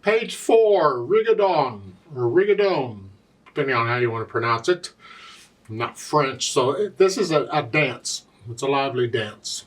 Page 4, Rigaudon, or Rigaudon, depending on how you want to pronounce it. I'm not French, so this is a dance. It's a lively dance.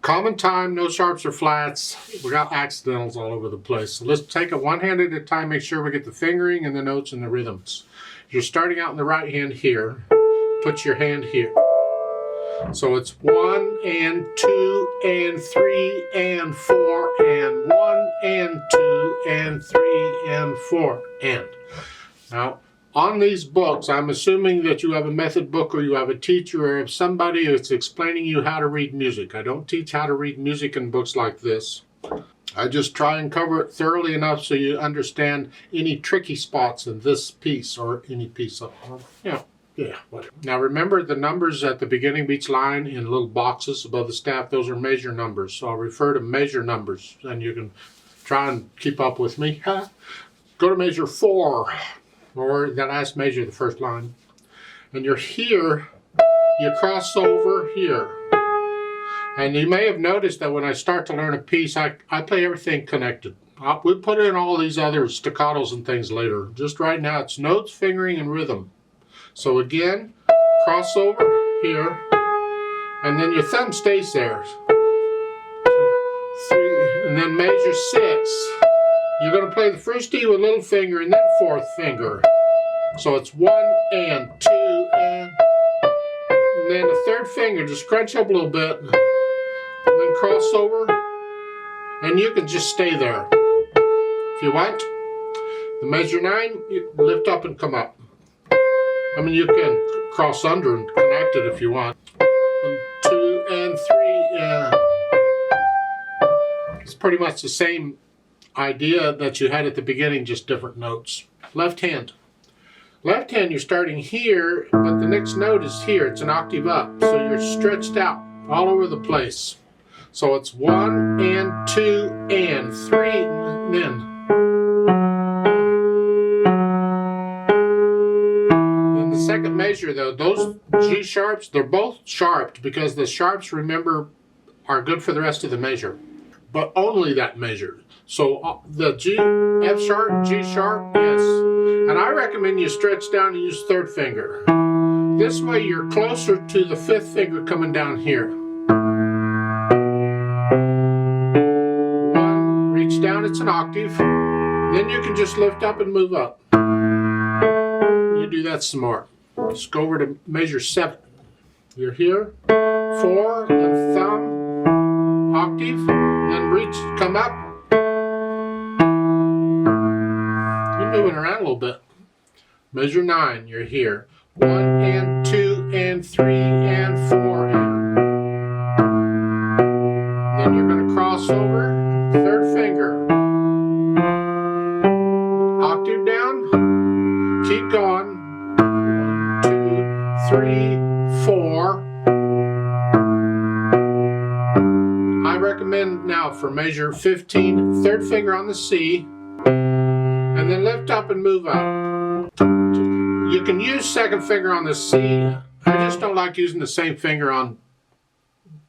Common time, no sharps or flats. We got accidentals all over the place. So let's take it one hand at a time, make sure we get the fingering and the notes and the rhythms. You're starting out in the right hand here. Put your hand here. So it's 1 and 2 and 3 and 4 and 1 and 2 and 3 and 4 and. Now, on these books, I'm assuming that you have a method book or you have a teacher or somebody that's explaining you how to read music. I don't teach how to read music in books like this. I just try and cover it thoroughly enough so you understand any tricky spots in this piece or any piece of, yeah, whatever. Now remember the numbers at the beginning of each line in little boxes above the staff, those are measure numbers. So I'll refer to measure numbers and you can try and keep up with me. Go to measure 4, or the last measure, the first line. And you're here, you cross over here. And you may have noticed that when I start to learn a piece, I play everything connected. We'll put in all these other staccatos and things later. Just right now, it's notes, fingering, and rhythm. So again, cross over here, and then your thumb stays there. 3, and then measure 6. You're going to play the first E with little finger and then fourth finger. So it's 1 and 2 and then the third finger, just crunch up a little bit, and then cross over, and you can just stay there. If you want, the measure 9, you lift up and come up. I mean, you can cross under and connect it if you want. 2 and 3, yeah. It's pretty much the same idea that you had at the beginning, just different notes. Left hand. Left hand, you're starting here, but the next note is here. It's an octave up, so you're stretched out all over the place. So it's 1 and 2 and 3, and then. The second measure, though, those G sharps, they're both sharped because the sharps, remember, are good for the rest of the measure, but only that measure. So the G, F sharp, G sharp, yes. And I recommend you stretch down and use third finger. This way you're closer to the fifth finger coming down here. 1, reach down, it's an octave. Then you can just lift up and move up. You do that some more. Let's go over to measure 7. You're here, 4, then thumb, octave, then reach, come up. You're moving around a little bit. Measure 9, you're here, 1 and 2 and 3 and 4 and. Then you're going to cross over, third finger, octave down, keep going. 3, 4. I recommend now for measure 15, third finger on the C, and then lift up and move up. You can use second finger on the C. I just don't like using the same finger on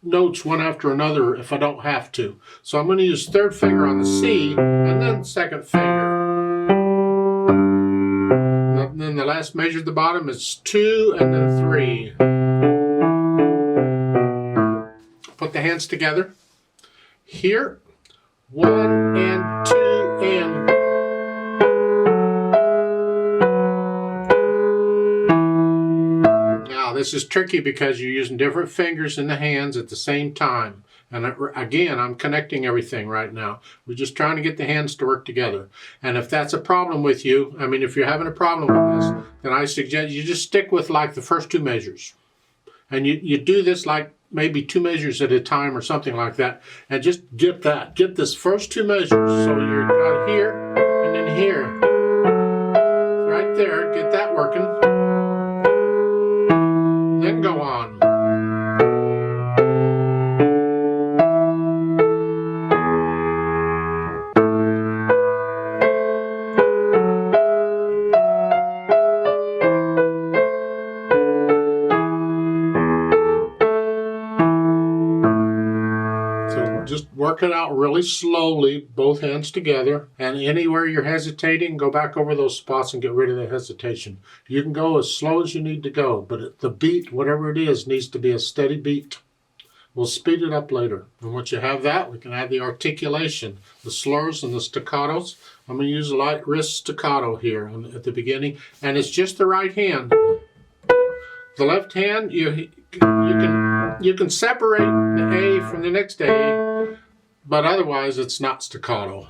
notes one after another if I don't have to. So I'm going to use third finger on the C, and then second finger. And then the last measure at the bottom is 2 and then 3. Put the hands together. Here, 1 and 2 and. Now this is tricky because you're using different fingers in the hands at the same time. And again, I'm connecting everything right now. We're just trying to get the hands to work together. And if that's a problem with you, I mean, if you're having a problem with this, then I suggest you just stick with like the first 2 measures. And you do this like maybe 2 measures at a time or something like that. And just get this first 2 measures. So you're got here and then here. Right there, get that working. Then go on. work it out really slowly, both hands together, and anywhere you're hesitating, go back over those spots and get rid of the hesitation. You can go as slow as you need to go, but the beat, whatever it is, needs to be a steady beat. We'll speed it up later. And once you have that, we can add the articulation, the slurs and the staccatos. I'm going to use a light wrist staccato here at the beginning, and it's just the right hand. The left hand, you can separate the A from the next A, but otherwise it's not staccato.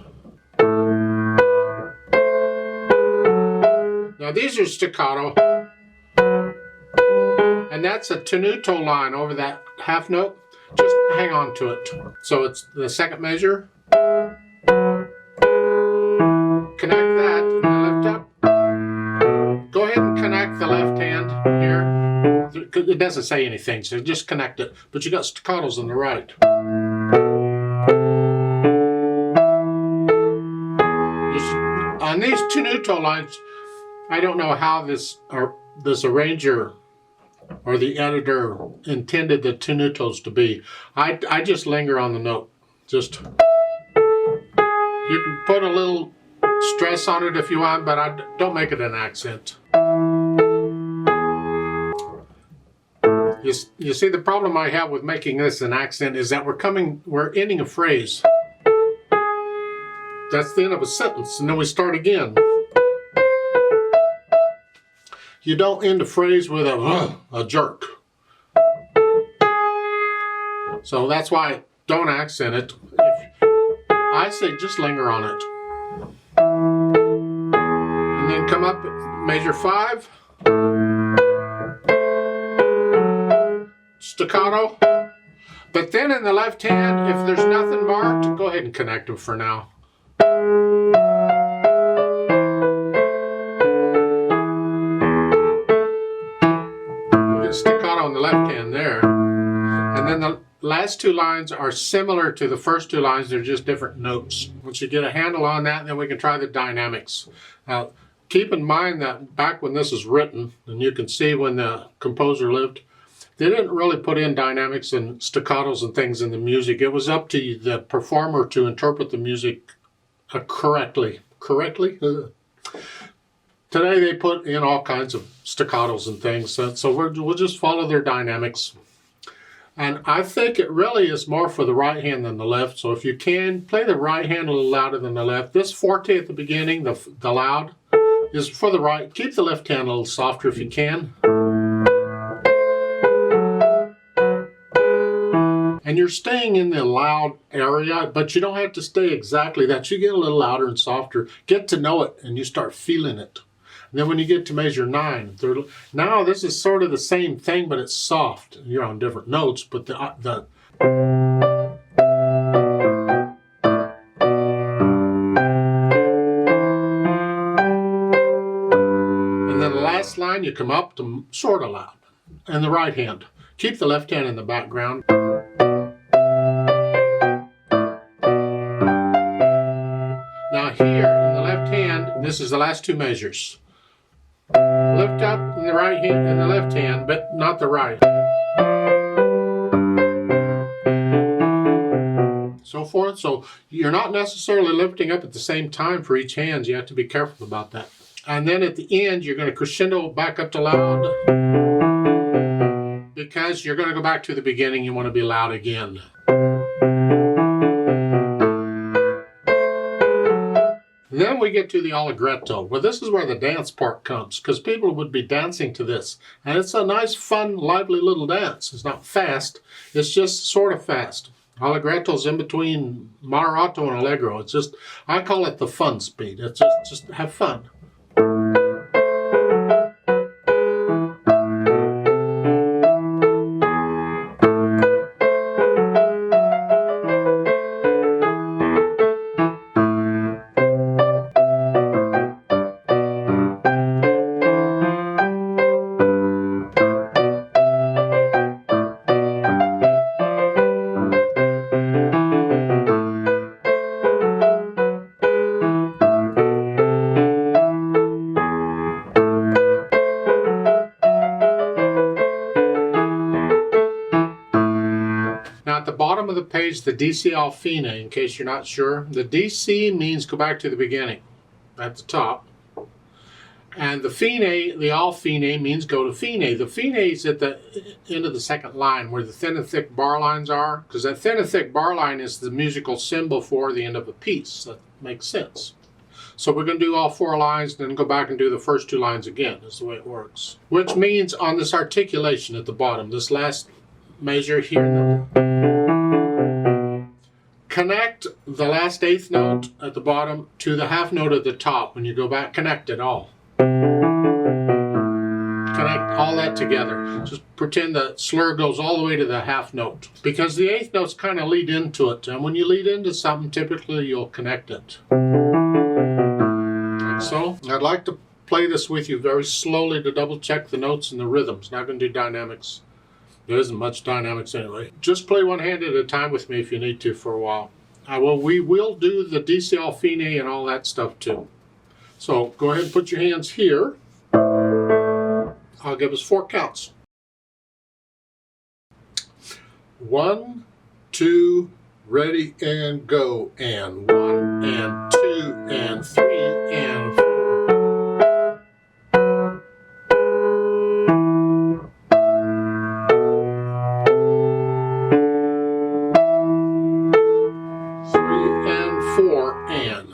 Now these are staccato, and that's a tenuto line over that half note. Just hang on to it. So it's the second measure. Connect that and then lift up. Go ahead and connect the left hand here. It doesn't say anything, so just connect it. But you got staccatos on the right. On these tenuto lines, I don't know how this arranger or the editor intended the tenutos to be. I just linger on the note. Just, you can put a little stress on it if you want, but don't make it an accent. You see, the problem I have with making this an accent is that we're ending a phrase. That's the end of a sentence, and then we start again. You don't end a phrase with a jerk. So that's why don't accent it. I say just linger on it. And then come up, measure 5. Staccato. But then in the left hand, if there's nothing marked, go ahead and connect them for now. Staccato on the left hand there, and then the last two lines are similar to the first two lines. They're just different notes. Once you get a handle on that, then we can try the dynamics. Keep in mind that back when this is written, and you can see when the composer lived, they didn't really put in dynamics and staccatos and things in the music. It was up to the performer to interpret the music correctly. Today they put in all kinds of staccatos and things, so we'll just follow their dynamics. And I think it really is more for the right hand than the left, so if you can, play the right hand a little louder than the left. This forte at the beginning, the loud, is for the right. Keep the left hand a little softer if you can. And you're staying in the loud area, but you don't have to stay exactly that. You get a little louder and softer. Get to know it, and you start feeling it. And then when you get to measure 9, now this is sort of the same thing, but it's soft. You're on different notes, but and then the last line, you come up to sort of loud. And the right hand. Keep the left hand in the background. Now here in the left hand, this is the last two measures. Lift up in the right hand and the left hand, but not the right. So forth. So you're not necessarily lifting up at the same time for each hand. You have to be careful about that. And then at the end, you're going to crescendo back up to loud. Because you're going to go back to the beginning, you want to be loud again. Then we get to the allegretto. Well, this is where the dance part comes, because people would be dancing to this. And it's a nice, fun, lively little dance. It's not fast. It's just sort of fast. Allegretto's in between moderato and allegro. It's just, I call it the fun speed. It's just have fun. bottom of the page, the DC fine, in case you're not sure. The DC means go back to the beginning at the top. And the fine, the all fine, means go to fine. The fine is at the end of the second line where the thin and thick bar lines are, because that thin and thick bar line is the musical symbol for the end of a piece. That makes sense. So we're going to do all 4 lines, then go back and do the first 2 lines again. That's the way it works. Which means on this articulation at the bottom, this last measure here, connect the last 8th note at the bottom to the half note at the top. When you go back, connect it all. Connect all that together. Just pretend the slur goes all the way to the half note. Because the 8th notes kind of lead into it. And when you lead into something, typically you'll connect it. Like so. I'd like to play this with you very slowly to double check the notes and the rhythms. Not going to do dynamics. There isn't much dynamics anyway. Just play one hand at a time with me if you need to for a while. We will do the DC fine and all that stuff too. So go ahead and put your hands here. I'll give us 4 counts. 1, 2, ready and go. And 1 and 2 and 3 and 4. And 4 and